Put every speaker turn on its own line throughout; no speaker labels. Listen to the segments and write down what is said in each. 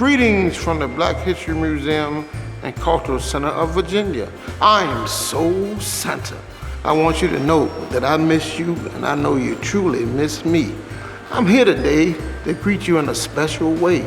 Greetings from the Black History Museum and Cultural Center of Virginia. I am Soul Santa. I want you to know that I miss you and I know you truly miss me. I'm here today to greet you in a special way.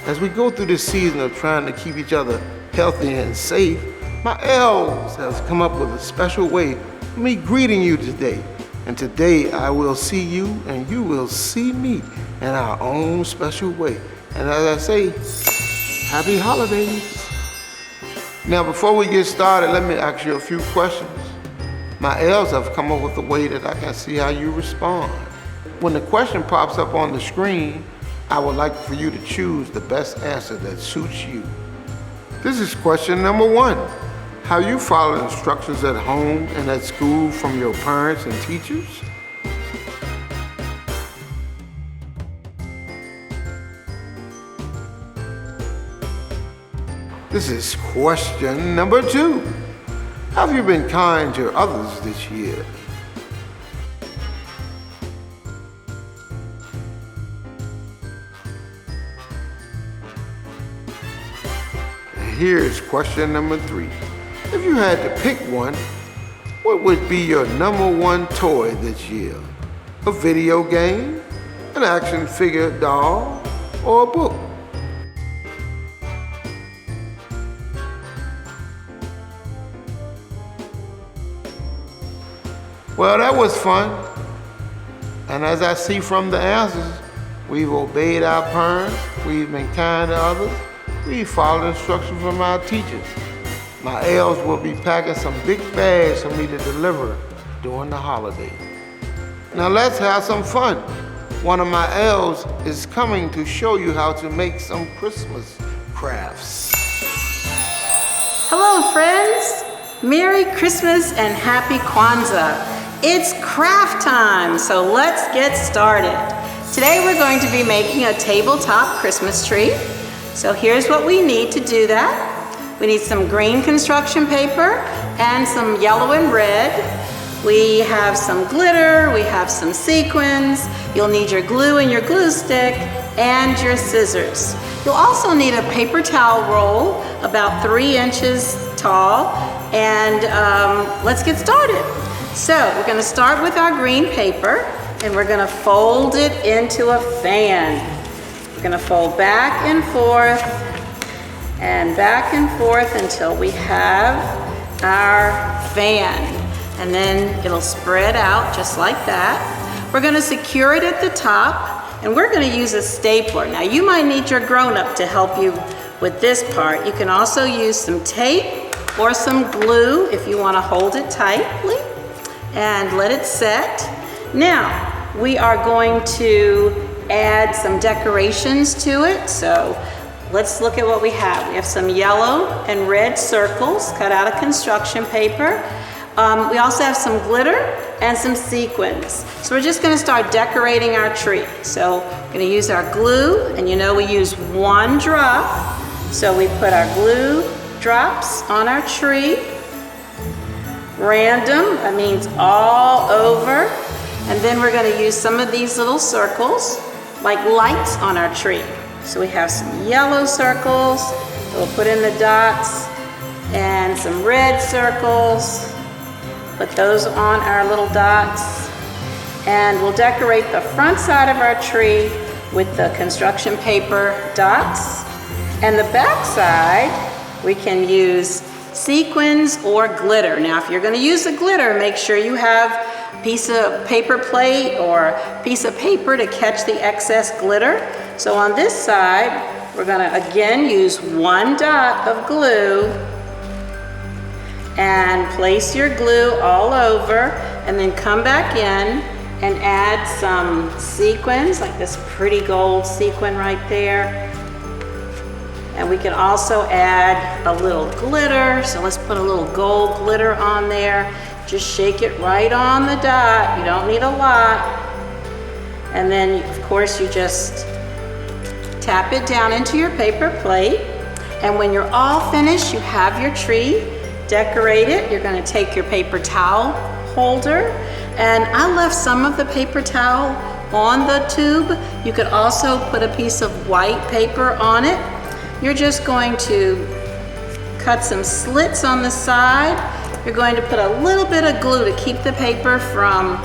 As we go through this season of trying to keep each other healthy and safe, my elves has come up with a special way of me greeting you today. And today I will see you and you will see me in our own special way. And as I say, happy holidays. Now before we get started, let me ask you a few questions. My elves have come up with a way that I can see how you respond. When the question pops up on the screen, I would like for you to choose the best answer that suits you. This is question number 1. How you follow instructions at home and at school from your parents and teachers? This is question number 2. Have you been kind to others this year? And here's question number 3. If you had to pick one, what would be your number 1 toy this year? A video game, an action figure doll, or a book? Well, that was fun. And as I see from the answers, we've obeyed our parents, we've been kind to others, we've followed instructions from our teachers. My elves will be packing some big bags for me to deliver during the holiday. Now let's have some fun. One of my elves is coming to show you how to make some Christmas crafts.
Hello friends, Merry Christmas and Happy Kwanzaa. It's craft time, so let's get started. Today we're going to be making a tabletop Christmas tree. So here's what we need to do that. We need some green construction paper and some yellow and red. We have some glitter, we have some sequins. You'll need your glue and your glue stick and your scissors. You'll also need a paper towel roll about 3 inches tall, and let's get started. So we're going to start with our green paper and we're going to fold it into a fan. We're going to fold back and forth until we have our fan. And then it'll spread out just like that. We're going to secure it at the top and we're going to use a stapler. Now you might need your grown-up to help you with this part. You can also use some tape or some glue if you want to hold it tightly and let it set. Now we are going to add some decorations to it. So let's look at what we have. We have some yellow and red circles cut out of construction paper. We also have some glitter and some sequins. So we're just going to start decorating our tree. So we're going to use our glue, and you know we use 1 drop. So we put our glue drops on our tree. Random, that means all over. And then we're going to use some of these little circles like lights on our tree. So we have some yellow circles, we'll put in the dots, and some red circles, put those on our little dots, and we'll decorate the front side of our tree with the construction paper dots, and the back side we can use sequins or glitter. Now if you're going to use the glitter, make sure you have a piece of paper plate or a piece of paper to catch the excess glitter. So on this side, we're going to again use 1 dot of glue and place your glue all over, and then come back in and add some sequins, like this pretty gold sequin right there. And we can also add a little glitter. So let's put a little gold glitter on there. Just shake it right on the dot. You don't need a lot. And then of course you just tap it down into your paper plate. And when you're all finished, you have your tree decorated. You're going to take your paper towel holder. And I left some of the paper towel on the tube. You could also put a piece of white paper on it. you're just going to cut some slits on the side. You're going to put a little bit of glue to keep the paper from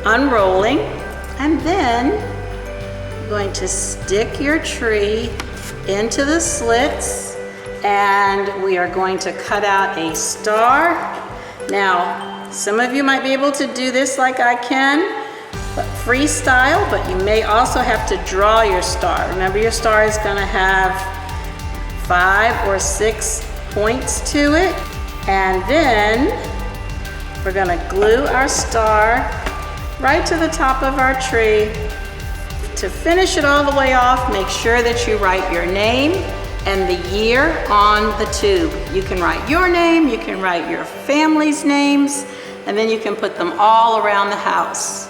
unrolling. And then you're going to stick your tree into the slits, and we are going to cut out a star. Now, some of you might be able to do this like I can, but freestyle, but you may also have to draw your star. Remember, your star is going to have 5 or 6 points to it. And then we're going to glue our star right to the top of our tree. To finish it all the way off, make sure that you write your name and the year on the tube. You can write your name, you can write your family's names, and then you can put them all around the house.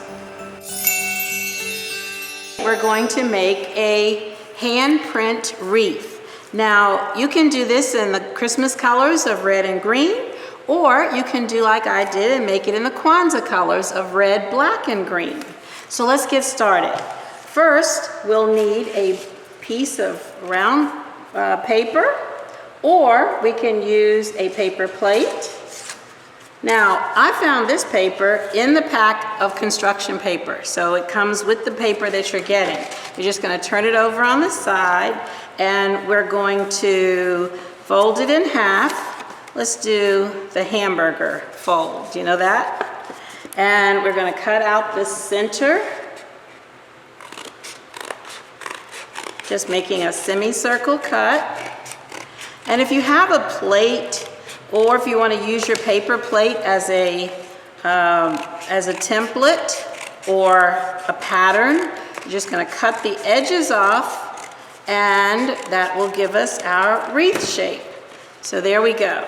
We're going to make a handprint wreath. Now, you can do this in the Christmas colors of red and green, or you can do like I did and make it in the Kwanzaa colors of red, black, and green. So let's get started. First, we'll need a piece of round paper, or we can use a paper plate. Now, I found this paper in the pack of construction paper, so it comes with the paper that you're getting. You're just going to turn it over on the side, and we're going to fold it in half. Let's do the hamburger fold. Do you know that? And we're going to cut out the center, just making a semicircle cut. And if you have a plate, or if you want to use your paper plate as a template or a pattern, you're just going to cut the edges off, and that will give us our wreath shape. So there we go.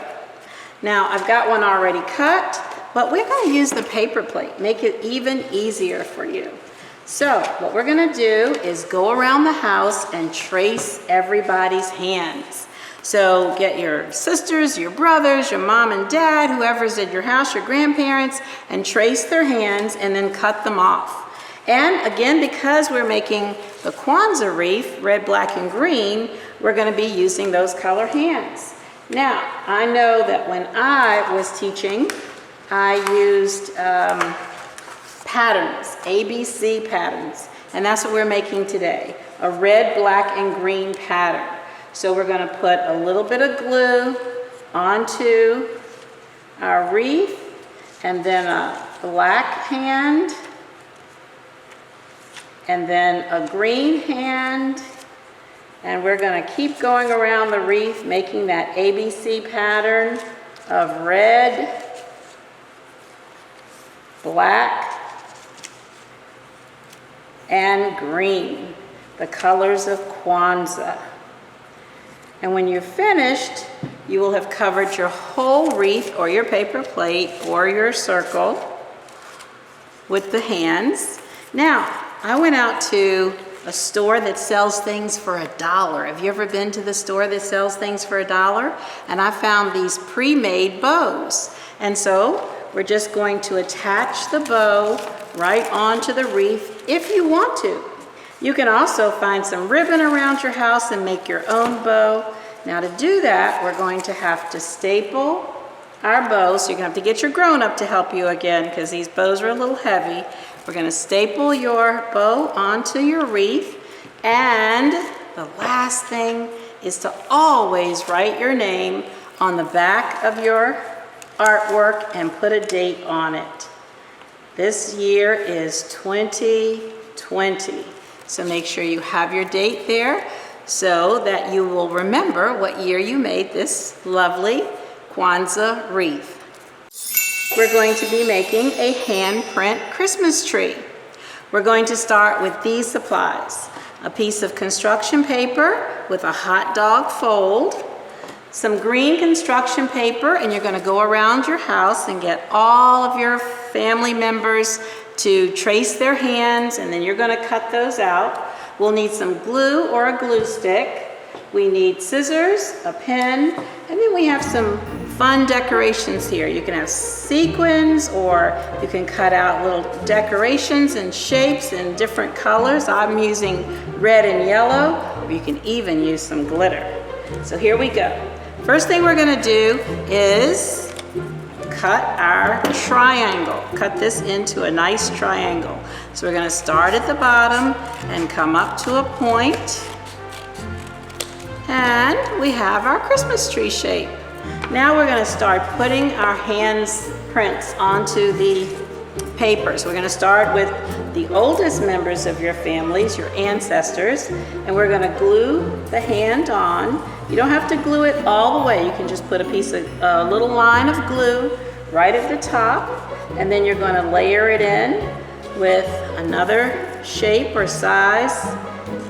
Now I've got one already cut, but we're going to use the paper plate, make it even easier for you. So what we're going to do is go around the house and trace everybody's hands. So get your sisters, your brothers, your mom and dad, whoever's at your house, your grandparents, and trace their hands and then cut them off. And again, because we're making the Kwanzaa wreath, red, black, and green, we're going to be using those color hands. Now, I know that when I was teaching, I used patterns, ABC patterns, and that's what we're making today, a red, black, and green pattern. So we're going to put a little bit of glue onto our wreath, and then a black hand, and then a green hand, and we're going to keep going around the wreath, making that ABC pattern of red, black, and green, the colors of Kwanzaa. And when you're finished, you will have covered your whole wreath or your paper plate or your circle with the hands. Now, I went out to a store that sells things for $1. Have you ever been to the store that sells things for $1? And I found these pre-made bows. And so we're just going to attach the bow right onto the wreath if you want to. You can also find some ribbon around your house and make your own bow. Now to do that, we're going to have to staple our bows. So you're going to have to get your grown-up to help you again, because these bows are a little heavy. We're going to staple your bow onto your wreath. And the last thing is to always write your name on the back of your artwork and put a date on it. This year is 2020. So make sure you have your date there so that you will remember what year you made this lovely Kwanzaa wreath. We're going to be making a handprint Christmas tree. We're going to start with these supplies. A piece of construction paper with a hot dog fold, some green construction paper, and you're going to go around your house and get all of your family members to trace their hands, and then you're going to cut those out. We'll need some glue or a glue stick. We need scissors, a pen, and then we have some fun decorations here. You can have sequins, or you can cut out little decorations and shapes in different colors. I'm using red and yellow, or you can even use some glitter. So here we go. First thing we're gonna do is cut our triangle. Cut this into a nice triangle. So we're gonna start at the bottom and come up to a point. And we have our Christmas tree shape. Now we're gonna start putting our hands prints onto the paper. So we're gonna start with the oldest members of your families, your ancestors, and we're gonna glue the hand on. You don't have to glue it all the way. You can just put a piece of, a little line of glue right at the top, and then you're gonna layer it in with another shape or size,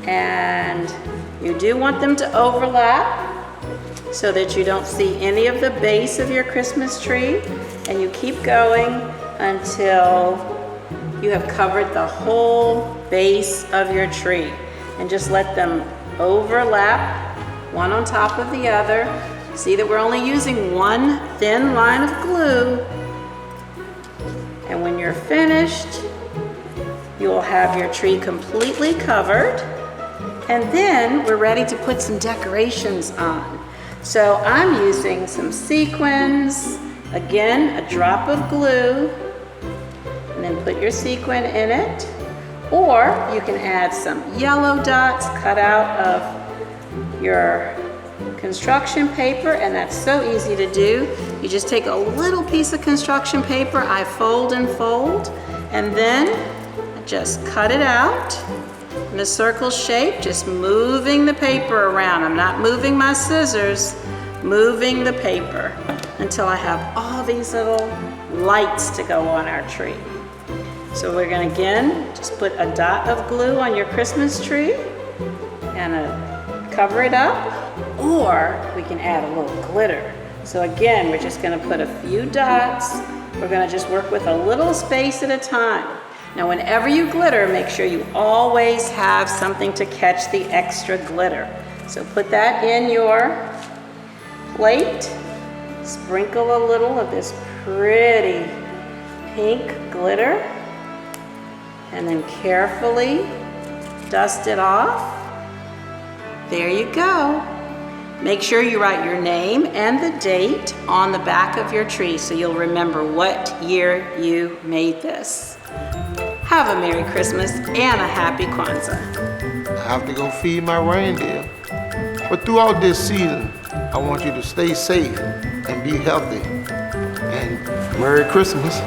and you do want them to overlap so that you don't see any of the base of your Christmas tree, and you keep going until you have covered the whole base of your tree, and just let them overlap one on top of the other. See that we're only using one thin line of glue, and when you're finished, you'll have your tree completely covered, and then we're ready to put some decorations on. So I'm using some sequins, again, a drop of glue, and then put your sequin in it, or you can add some yellow dots cut out of your construction paper, and that's so easy to do. You just take a little piece of construction paper, I fold and fold, and then just cut it out in a circle shape, just moving the paper around. I'm not moving my scissors, moving the paper until I have all these little lights to go on our tree. So we're gonna, again, just put a dot of glue on your Christmas tree and cover it up, or we can add a little glitter. So again, we're just gonna put a few dots. We're gonna just work with a little space at a time. Now, whenever you glitter, make sure you always have something to catch the extra glitter. So put that in your plate. Sprinkle a little of this pretty pink glitter, and then carefully dust it off. There you go. Make sure you write your name and the date on the back of your tree so you'll remember what year you made this. Have a Merry Christmas and a Happy Kwanzaa.
I have to go feed my reindeer. But throughout this season, I want you to stay safe and be healthy. And Merry Christmas.